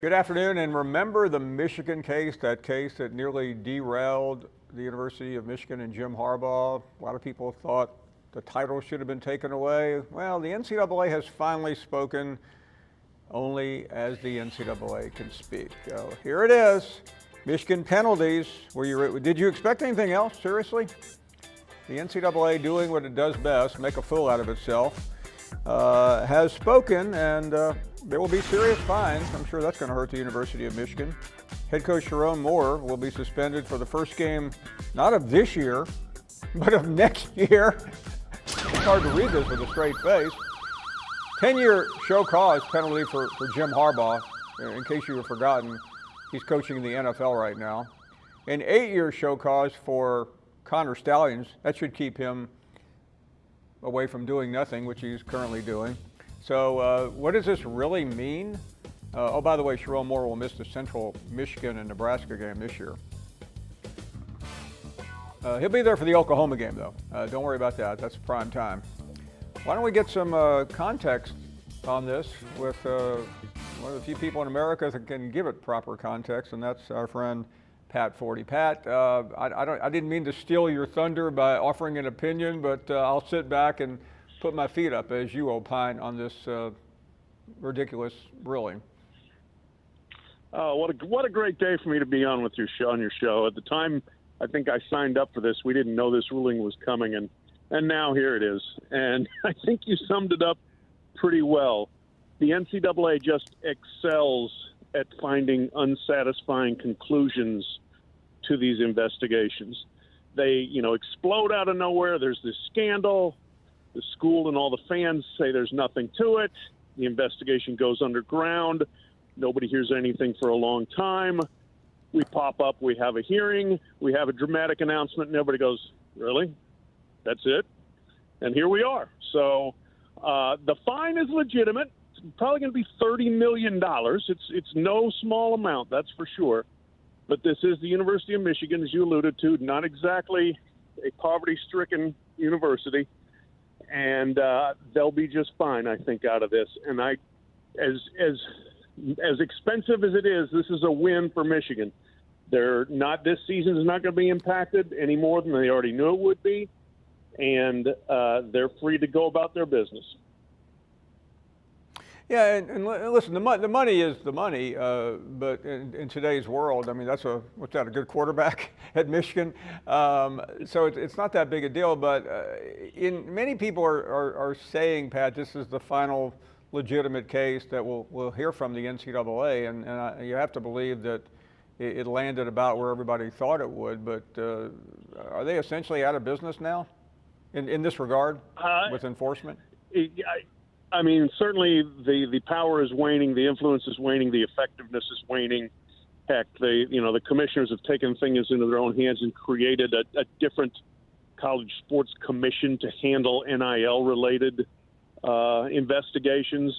Good afternoon, and remember the Michigan case, that case that nearly derailed the University of Michigan and Jim Harbaugh? A lot of people thought the title should have been taken away. Well, the NCAA has finally spoken, only as the NCAA can speak. Here it is, Michigan penalties. Did you expect anything else, seriously? The NCAA, doing what it does best, make a fool out of itself, has spoken, and there will be serious fines. I'm sure that's going to hurt the University of Michigan. Head coach Sherrone Moore will be suspended for the first game, not of this year, but of next year. It's hard to read this with a straight face. 10-year show cause penalty for Jim Harbaugh. In case you have forgotten, he's coaching the NFL right now. An 8-year show cause for Connor Stalions. That should keep him away from doing nothing, which he's currently doing. So what does this really mean? Oh, by the way, Sherrone Moore will miss the Central Michigan and Nebraska game this year. He'll be there for the Oklahoma game, though. Don't worry about that. That's prime time. Why don't we get some context on this with one of the few people in America that can give it proper context, and that's our friend Pat Forde. Pat, I didn't mean to steal your thunder by offering an opinion, but I'll sit back and put my feet up as you opine on this ridiculous ruling. Oh, what a great day for me to be on with your show. At the time, I think I signed up for this. We didn't know this ruling was coming, and now here it is. And I think you summed it up pretty well. The NCAA just excels at finding unsatisfying conclusions to these investigations. They, explode out of nowhere. There's this scandal. The school and all the fans say there's nothing to it. The investigation goes underground. Nobody hears anything for a long time. We pop up, we have a hearing, we have a dramatic announcement, and everybody goes, really? That's it? And here we are. So the fine is legitimate. It's probably going to be $30 million. It's no small amount, that's for sure. But this is the University of Michigan, as you alluded to, not exactly a poverty-stricken university. And they'll be just fine, I think, out of this. And as expensive as it is, this is a win for Michigan. This season is not going to be impacted any more than they already knew it would be, and they're free to go about their business. Yeah, and listen, the money is the money, but in today's world, I mean, a good quarterback at Michigan? So it's not that big a deal, but many people are saying, Pat, this is the final legitimate case that we'll hear from the NCAA, and you have to believe that it landed about where everybody thought it would, but are they essentially out of business now in this regard with enforcement? I mean, certainly the power is waning, the influence is waning, the effectiveness is waning. Heck, the commissioners have taken things into their own hands and created a different college sports commission to handle NIL-related investigations.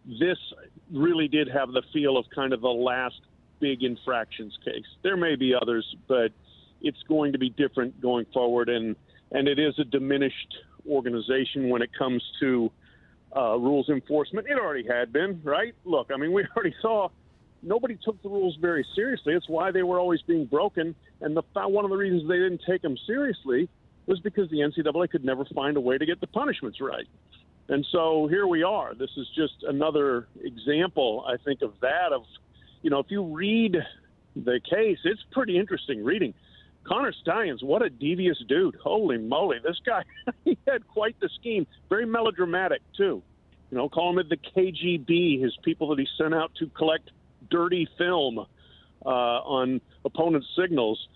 This really did have the feel of kind of the last big infractions case. There may be others, but it's going to be different going forward, and it is a diminished organization when it comes to rules enforcement. It already had been, right? Look, I mean, we already saw nobody took the rules very seriously. It's why they were always being broken. And one of the reasons they didn't take them seriously was because the NCAA could never find a way to get the punishments right. And so here we are. This is just another example, I think, of that. If you read the case, it's pretty interesting reading. Connor Stalions, what a devious dude. Holy moly. This guy, he had quite the scheme. Very melodramatic, too. Calling it the KGB, his people that he sent out to collect dirty film on opponent signals.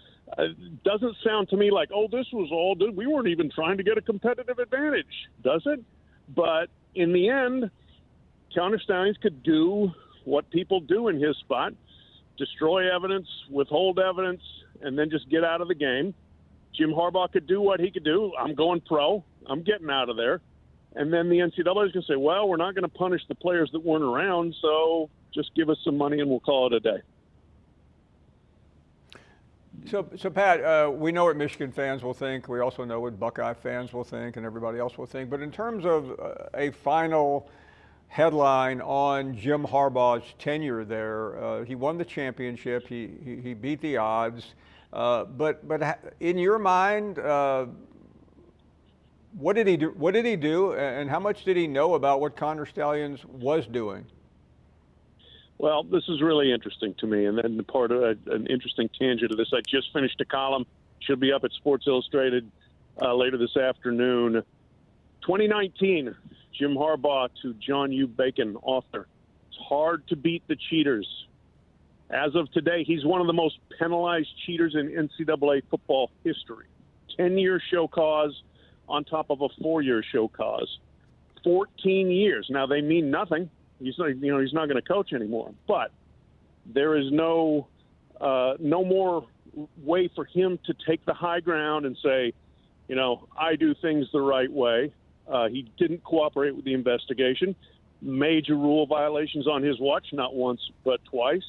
Doesn't sound to me like, this was all good. We weren't even trying to get a competitive advantage, does it? But in the end, Connor Stalions could do what people do in his spot, destroy evidence, withhold evidence, and then just get out of the game. Jim Harbaugh could do what he could do. I'm going pro. I'm getting out of there. And then the NCAA is going to say, well, we're not going to punish the players that weren't around, so just give us some money and we'll call it a day. So Pat, we know what Michigan fans will think. We also know what Buckeye fans will think and everybody else will think. But in terms of a final headline on Jim Harbaugh's tenure there. He won the championship. He beat the odds. But in your mind, what did he do? What did he do, and how much did he know about what Connor Stalions was doing? Well, this is really interesting to me, and then part of an interesting tangent of this. I just finished a column, should be up at Sports Illustrated later this afternoon. 2019, Jim Harbaugh to John U. Bacon, author. It's hard to beat the cheaters. As of today, he's one of the most penalized cheaters in NCAA football history. 10-year show cause on top of a 4-year show cause. 14 years. Now, they mean nothing. He's not going to coach anymore. But there is no more way for him to take the high ground and say, I do things the right way. He didn't cooperate with the investigation. Major rule violations on his watch, not once but twice.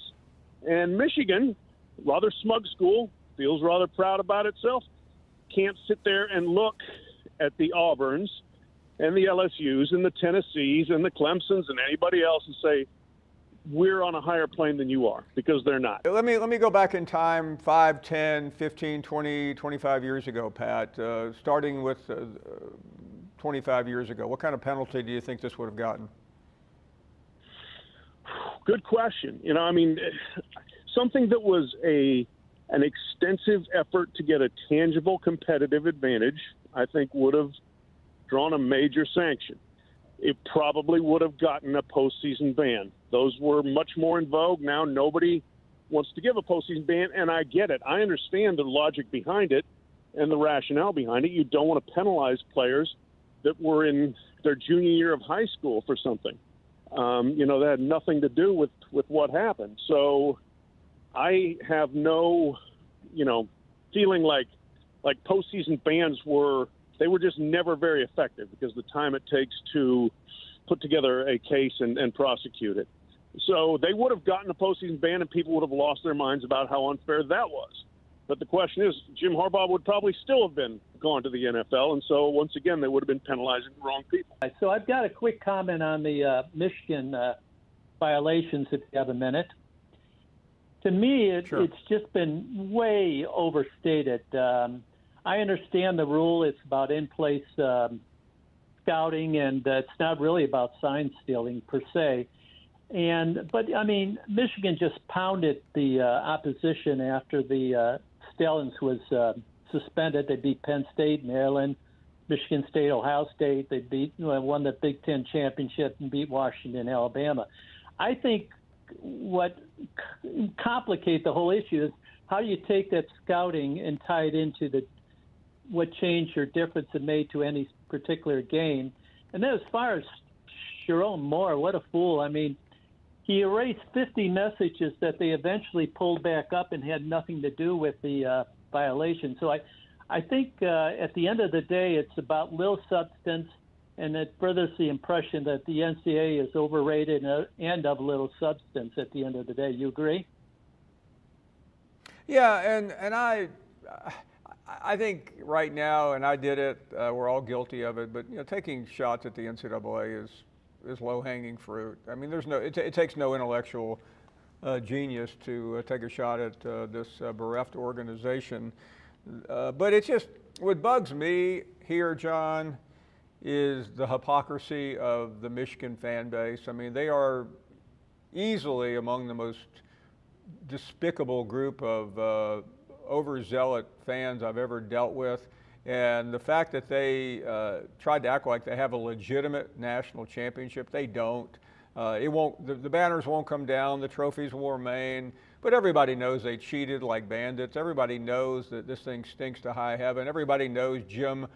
And Michigan, rather smug school, feels rather proud about itself, can't sit there and look at the Auburns and the LSUs and the Tennessees and the Clemsons and anybody else and say, we're on a higher plane than you are, because they're not. Let me go back in time 5, 10, 15, 20, 25 years ago, Pat, starting with 25 years ago. What kind of penalty do you think this would have gotten? Good question. Something that was an extensive effort to get a tangible competitive advantage, I think would have drawn a major sanction. It probably would have gotten a postseason ban. Those were much more in vogue. Now nobody wants to give a postseason ban, and I get it. I understand the logic behind it and the rationale behind it. You don't want to penalize players that were in their junior year of high school for something. That had nothing to do with what happened. So I have no, feeling like postseason bans were just never very effective, because the time it takes to put together a case and prosecute it. So they would have gotten a postseason ban, and people would have lost their minds about how unfair that was. But the question is, Jim Harbaugh would probably still have been gone to the NFL, and so once again, they would have been penalizing the wrong people. So I've got a quick comment on the Michigan violations, if you have a minute. To me, Sure. It's just been way overstated. I understand the rule. It's about in-place scouting, and it's not really about sign stealing per se. But Michigan just pounded the opposition after the Stalions was suspended. They beat Penn State, Maryland, Michigan State, Ohio State. They won the Big Ten championship and beat Washington, Alabama. I think what complicate the whole issue is how do you take that scouting and tie it into what change or difference it made to any particular game. And then as far as Sharon Moore, what a fool. He erased 50 messages that they eventually pulled back up and had nothing to do with the violation. So I think at the end of the day, it's about little substance, and it furthers the impression that the NCAA is overrated and of little substance at the end of the day. You agree? Yeah, and I think right now, and I did it, we're all guilty of it, but taking shots at the NCAA is low-hanging fruit. It takes no intellectual genius to take a shot at this bereft organization. But it's just, what bugs me here, John, is the hypocrisy of the Michigan fan base. They are easily among the most despicable group of overzealot fans I've ever dealt with. And the fact that they tried to act like they have a legitimate national championship, they don't. The banners won't come down, the trophies will remain, but everybody knows they cheated like bandits. Everybody knows that this thing stinks to high heaven. Everybody knows Jim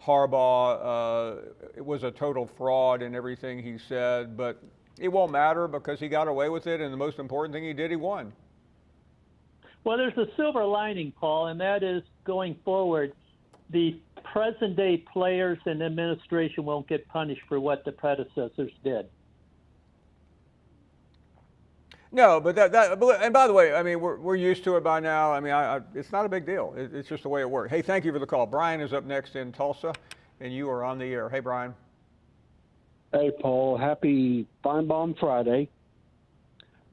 Harbaugh was a total fraud in everything he said, but it won't matter because he got away with it, and the most important thing he did, he won. Well, there's a silver lining, Paul, and that is going forward, the present-day players and administration won't get punished for what the predecessors did. No, but and by the way, we're used to it by now. It's not a big deal. It's just the way it works. Hey, thank you for the call. Brian is up next in Tulsa, and you are on the air. Hey, Brian. Hey, Paul. Happy Finebaum Friday.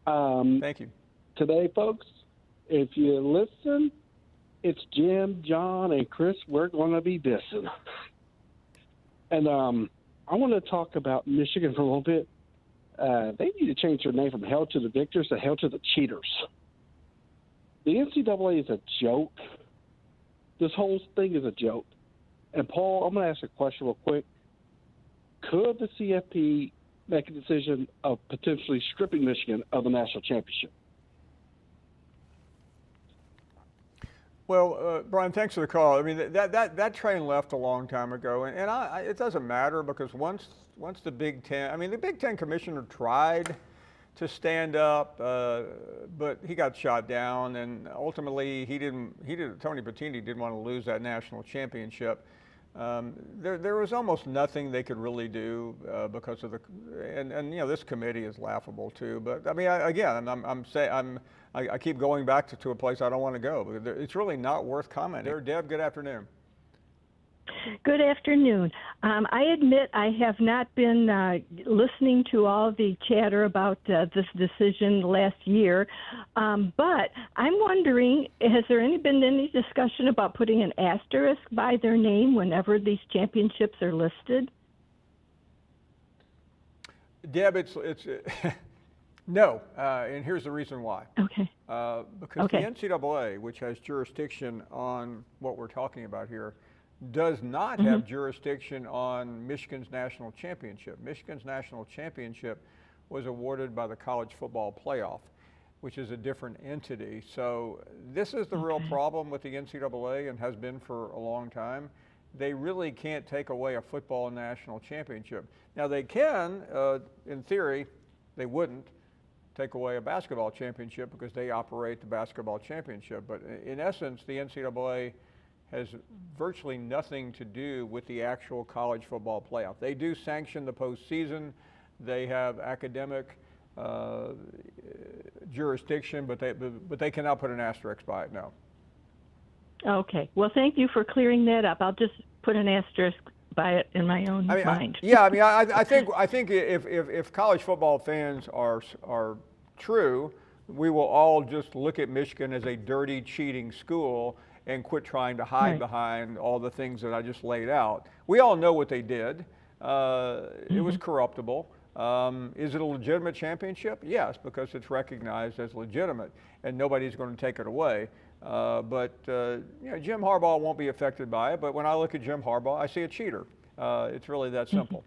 Thank you. Today, folks, if you listen, it's Jim, John, and Chris. We're going to be dissing. And I want to talk about Michigan for a little bit. They need to change their name from Hell to the Victors to Hell to the Cheaters. The NCAA is a joke. This whole thing is a joke. And, Paul, I'm going to ask a question real quick. Could the CFP make a decision of potentially stripping Michigan of the national championship? Well, Brian, thanks for the call. I mean, that train left a long time ago, and it doesn't matter because once the Big Ten, I mean, the Big Ten commissioner tried to stand up, but he got shot down, and ultimately Tony Bettini didn't want to lose that national championship. There was almost nothing they could really do because of and you know, this committee is laughable too. But I mean, I keep going back to a place I don't want to go because it's really not worth commenting. Deb, good afternoon. Good afternoon. I admit I have not been listening to all the chatter about this decision last year, but I'm wondering, has there been any discussion about putting an asterisk by their name whenever these championships are listed? Deb, it's no, and here's the reason why. Okay. Because the NCAA, which has jurisdiction on what we're talking about here, does not have jurisdiction on Michigan's national championship. Michigan's national championship was awarded by the College Football Playoff, which is a different entity. So this is the real problem with the NCAA and has been for a long time. They really can't take away a football national championship. Now they can, in theory, they wouldn't take away a basketball championship because they operate the basketball championship. But in essence, the NCAA has virtually nothing to do with the actual college football playoff. They do sanction the postseason. They have academic jurisdiction, but they cannot put an asterisk by it, no. Okay. Well, thank you for clearing that up. I'll just put an asterisk by it in my own mind. I think if college football fans are true, we will all just look at Michigan as a dirty, cheating school and quit trying to hide behind all the things that I just laid out. We all know what they did. It was corruptible. Is it a legitimate championship? Yes, because it's recognized as legitimate, and nobody's going to take it away. But you know, Jim Harbaugh won't be affected by it. But when I look at Jim Harbaugh, I see a cheater. It's really that simple.